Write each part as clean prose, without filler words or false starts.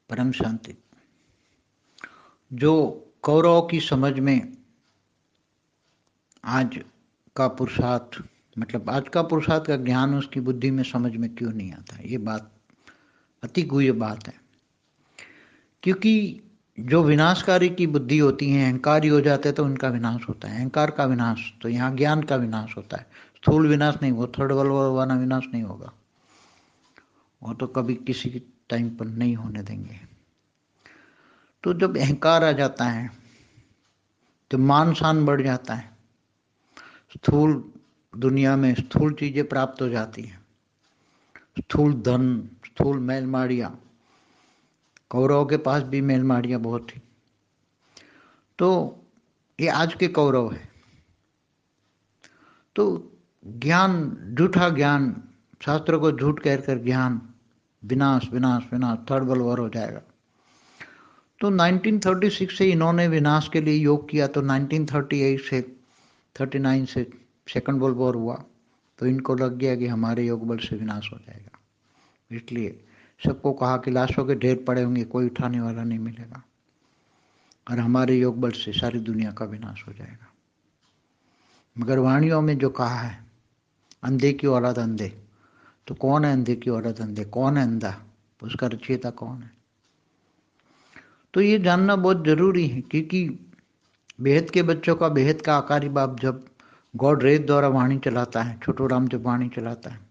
परम शांति। जो कौरव की समझ में आज का पुरुषार्थ, मतलब आज का पुरुषार्थ का ज्ञान उसकी बुद्धि में समझ में क्यों नहीं आता, ये बात अति गुह्य बात है। क्योंकि जो विनाशकारी की बुद्धि होती है, अहंकारी हो जाते हैं तो उनका विनाश होता है। अहंकार का विनाश तो यहाँ ज्ञान का विनाश होता है। स्थूल विनाश नहीं, वो थर्ड वर्ल्ड वाला विनाश नहीं होगा, वो तो कभी किसी टाइम पर नहीं होने देंगे। तो जब अहंकार आ जाता है तो मान शान बढ़ जाता है, स्थूल दुनिया में स्थूल चीजें प्राप्त हो जाती हैं, स्थूल धन, स्थूल मैलमाड़ियाँ। कौरव के पास भी मैलमाड़ियाँ बहुत थी। तो ये आज के कौरव है। तो ज्ञान, झूठा ज्ञान, शास्त्रों को झूठ कहकर ज्ञान, विनाश विनाश विनाश, थर्ड वर्ल्ड वॉर हो जाएगा। तो 1936 से इन्होंने विनाश के लिए योग किया, तो 1938 से 39 से सेकंड वर्ल्ड वॉर हुआ, तो इनको लग गया कि हमारे योग बल से विनाश हो जाएगा। इसलिए सबको कहा कि लाशों के ढेर पड़े होंगे, कोई उठाने वाला नहीं मिलेगा, और हमारे योग बल से सारी दुनिया का विनाश हो जाएगा। मगर वाणियों में जो कहा है, अंधे की औलाद अंधे, तो कौन है अंधे की औलाद अंधे? कौन है अंधा? उसका रचयिता कौन है? तो ये जानना बहुत जरूरी है, क्योंकि बेहद के बच्चों का बेहद का आकारी बाप जब गॉड रेत द्वारा वाणी चलाता है, छोटू राम जब वाणी चलाता है,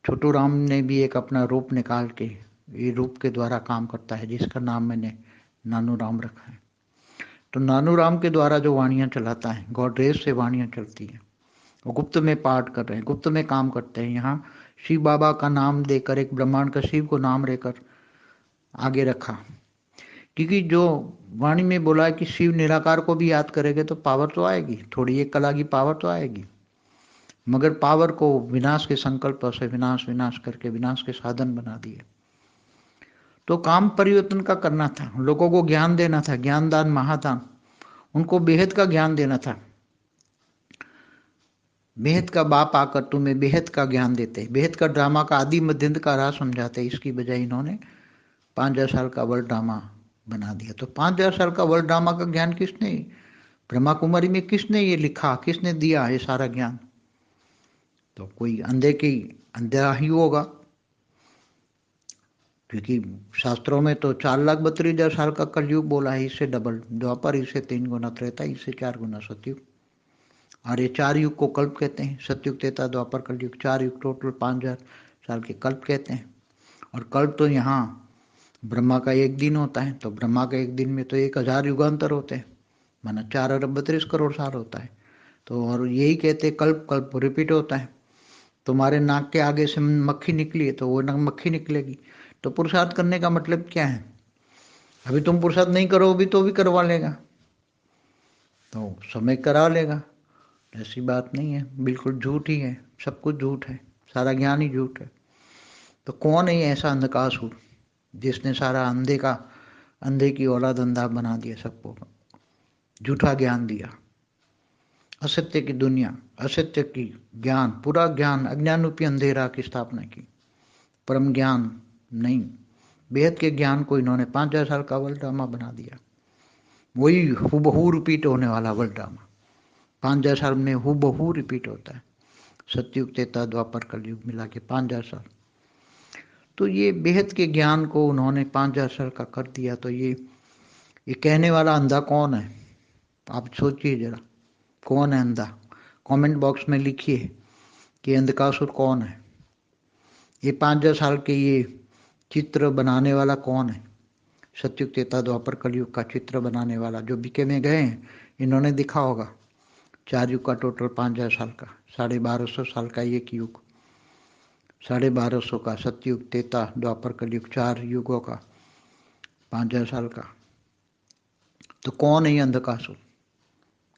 छोटू राम ने भी एक अपना रूप निकाल के ये रूप के द्वारा काम करता है, जिसका नाम मैंने नानू राम रखा है। तो नानू राम के द्वारा जो वाणियाँ चलाता है, गॉड रेस से वाणियाँ चलती हैं, वो गुप्त में पाठ कर रहे हैं, गुप्त में काम करते हैं। यहाँ शिव बाबा का नाम देकर, एक ब्रह्मांड का शिव को नाम लेकर आगे रखा, क्योंकि जो वाणी में बोला है कि शिव निराकार को भी याद करेंगे तो पावर तो आएगी, थोड़ी एक कला की पावर तो आएगी, मगर पावर को विनाश के संकल्प से विनाश विनाश करके विनाश के साधन बना दिए। तो काम परिवर्तन का करना था, लोगों को ज्ञान देना था, ज्ञानदान महादान, उनको बेहद का ज्ञान देना था। बेहद का बाप आकर तुम्हें बेहद का ज्ञान देते, बेहद का ड्रामा का आदि मध्यंत का राह समझाते, इसकी बजाय इन्होंने 5000 साल का वर्ल्ड ड्रामा बना दिया। तो 5000 साल का वर्ल्ड ड्रामा का ज्ञान किसने, ब्रह्मा कुमारी में किसने ये लिखा, किसने दिया ये सारा ज्ञान? तो कोई अंधे की अंधा ही होगा, क्योंकि शास्त्रों में तो 4,32,000 साल का कलयुग बोला है, इससे डबल द्वापर, इससे 3 गुना त्रेता, इससे 4 गुना सतयुग। और ये 4 युग को कल्प कहते हैं, सतयुग त्रेता द्वापर कलयुग, 4 युग टोटल 5000 साल के कल्प कहते हैं। और कल्प तो यहाँ ब्रह्मा का एक दिन होता है, तो ब्रह्मा का एक दिन में तो 1000 युगांतर होते हैं, माना 4 अरब 32 करोड़ साल होता है। तो और यही कहते हैं कल्प कल्प रिपीट होता है। तुम्हारे नाक के आगे से मक्खी निकली है तो वो मक्खी निकलेगी। तो पुरुषार्थ करने का मतलब क्या है? अभी तुम पुरुषार्थ नहीं करो भी तो भी करवा लेगा, तो समय करा लेगा, ऐसी बात नहीं है, बिल्कुल झूठ ही है, सब कुछ झूठ है, सारा ज्ञान ही झूठ है। तो कौन है ऐसा अंधकासुर जिसने सारा अंधे की औलाद अंधा बना दिया, सबको झूठा ज्ञान दिया, असत्य की दुनिया, असत्य की ज्ञान, पूरा ज्ञान, अज्ञान रूपी अंधेरा की स्थापना की, परम ज्ञान नहीं, बेहद के ज्ञान को इन्होंने 5000 साल का वर्ल्ड ड्रामा बना दिया। वही हूबहू रिपीट होने वाला वर्ल्ड ड्रामा 5000 साल में हूबहू रिपीट होता है, सतयुग त्रेता द्वापर कलयुग मिला के 5000 साल। तो ये बेहद के ज्ञान को उन्होंने 5000 साल का कर दिया। तो ये कहने वाला अंधा कौन है? आप सोचिए जरा, कौन है अंधा? कमेंट बॉक्स में लिखिए कि अंधकासुर कौन है। ये 5000 साल के ये चित्र बनाने वाला कौन है? सतयुग त्रेता द्वापर कलयुग का चित्र बनाने वाला जो बीके में गए हैं, इन्होंने दिखा होगा। 4 युग का टोटल 5000 साल का, 1250 साल का एक युग, 1250 का सतयुग त्रेता द्वापर कलयुग, 4 युगों का 5000 साल का। तो कौन है ये अंधकासुर?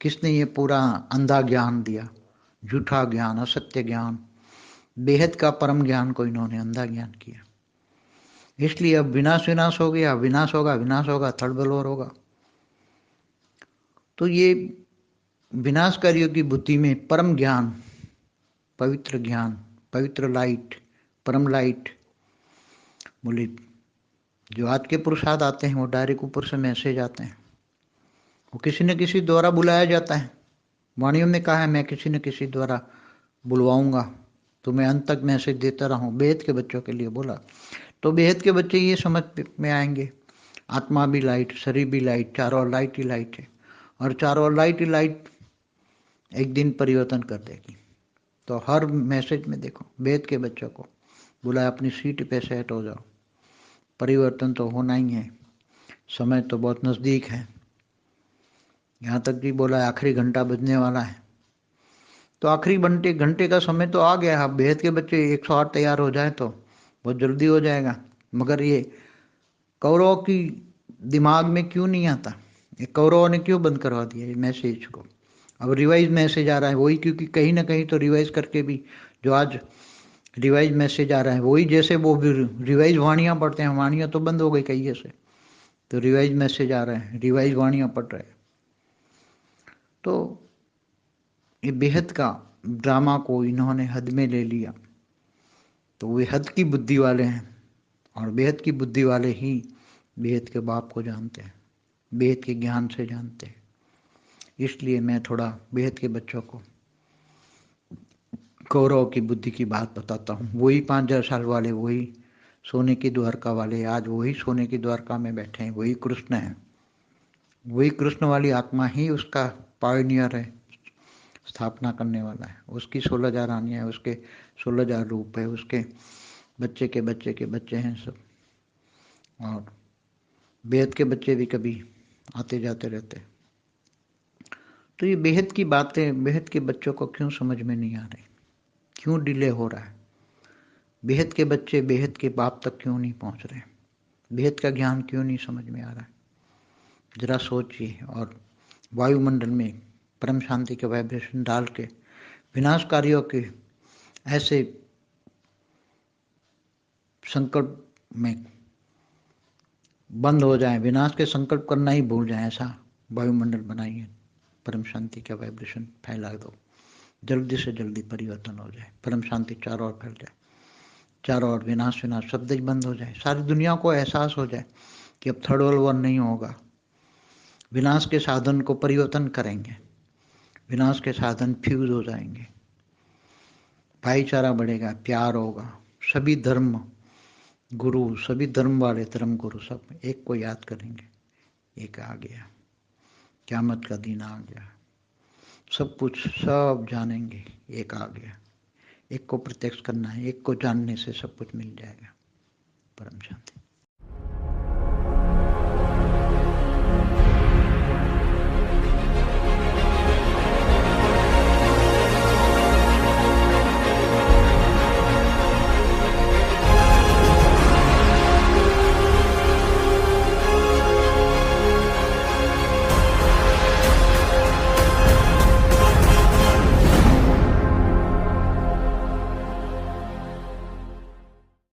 किसने ये पूरा अंधा ज्ञान दिया, झूठा ज्ञान, असत्य ज्ञान, बेहद का परम ज्ञान को इन्होंने अंधा ज्ञान किया। इसलिए अब विनाश विनाश हो गया, विनाश होगा, विनाश होगा, थर्ड वर्ल्ड वॉर होगा। तो ये विनाशकारियों की बुद्धि में परम ज्ञान, पवित्र ज्ञान, पवित्र लाइट, परम लाइट, बोले जो आज के पुरुषार्थ आते हैं वो डायरेक्ट ऊपर से मैसेज आते हैं, वो किसी न किसी द्वारा बुलाया जाता है। वाणियों में कहा है मैं किसी न किसी द्वारा बुलवाऊंगा, तो मैं अंत तक मैसेज देता रहूं। बेहद के बच्चों के लिए बोला, तो बेहद के बच्चे ये समझ में आएंगे आत्मा भी लाइट, शरीर भी लाइट, चारों ओर लाइट ही लाइट है, और चारों ओर लाइट ही लाइट एक दिन परिवर्तन कर देगी। तो हर मैसेज में देखो बेहद के बच्चों को बुलाया, अपनी सीट पे सेट हो जाओ, परिवर्तन तो होना ही है, समय तो बहुत नज़दीक है। यहाँ तक भी बोला आखिरी घंटा बजने वाला है, तो आखिरी घंटे का समय तो आ गया। अब बेहद के बच्चे 108 तैयार हो जाए तो बहुत जल्दी हो जाएगा। मगर ये कौरव की दिमाग में क्यों नहीं आता, ये कौरव ने क्यों बंद करवा दिया ये मैसेज को। अब रिवाइज मैसेज आ रहा है वही, क्योंकि कहीं ना कहीं तो रिवाइज करके भी जो आज रिवाइज मैसेज आ रहा है वही, जैसे वो रिवाइज वाणियाँ पढ़ते हैं, वाणियाँ तो बंद हो गई कहीं से, तो रिवाइज मैसेज आ रहे हैं, रिवाइज वाणियाँ पढ़ रहे हैं। तो ये बेहद का ड्रामा को इन्होंने हद में ले लिया, तो वे हद की बुद्धि वाले हैं, और बेहद की बुद्धि वाले ही बेहद के बाप को जानते हैं, बेहद के ज्ञान से जानते हैं। इसलिए मैं थोड़ा बेहद के बच्चों को कौरव की बुद्धि की बात बताता हूँ। वही 5000 साल वाले, वही सोने की द्वारका वाले, आज वही सोने की द्वारका में बैठे हैं, वही कृष्ण है, वही कृष्ण वाली आत्मा ही उसका पायनियर है, स्थापना करने वाला है। उसकी 16,000 रानियाँ है, उसके 16,000 रूप है, उसके बच्चे के बच्चे के बच्चे हैं सब, और बेहद के बच्चे भी कभी आते जाते रहते। तो ये बेहद की बातें बेहद के बच्चों को क्यों समझ में नहीं आ रही, क्यों डिले हो रहा है, बेहद के बच्चे बेहद के बाप तक क्यों नहीं पहुंच रहे, बेहद का ज्ञान क्यों नहीं समझ में आ रहा है, जरा सोचिए। और वायुमंडल में परम शांति के वाइब्रेशन डाल के विनाशकारियों के ऐसे संकल्प में बंद हो जाए, विनाश के संकल्प करना ही भूल जाए, ऐसा वायुमंडल बनाइए, परम शांति का वाइब्रेशन फैला दो, जल्दी से जल्दी परिवर्तन हो जाए, परम शांति चारों ओर फैल जाए, चारों ओर विनाश विनाश शब्द ही बंद हो जाए, सारी दुनिया को एहसास हो जाए कि अब थर्ड वर्ल्ड वॉर नहीं होगा, विनाश के साधन को परिवर्तन करेंगे, विनाश के साधन फ्यूज हो जाएंगे, भाईचारा बढ़ेगा, प्यार होगा, सभी धर्म गुरु, सभी धर्म वाले धर्म गुरु सब एक को याद करेंगे, एक आ गया, क़यामत का दिन आ गया, सब कुछ सब जानेंगे, एक आ गया, एक को प्रत्यक्ष करना है, एक को जानने से सब कुछ मिल जाएगा। परम शांति।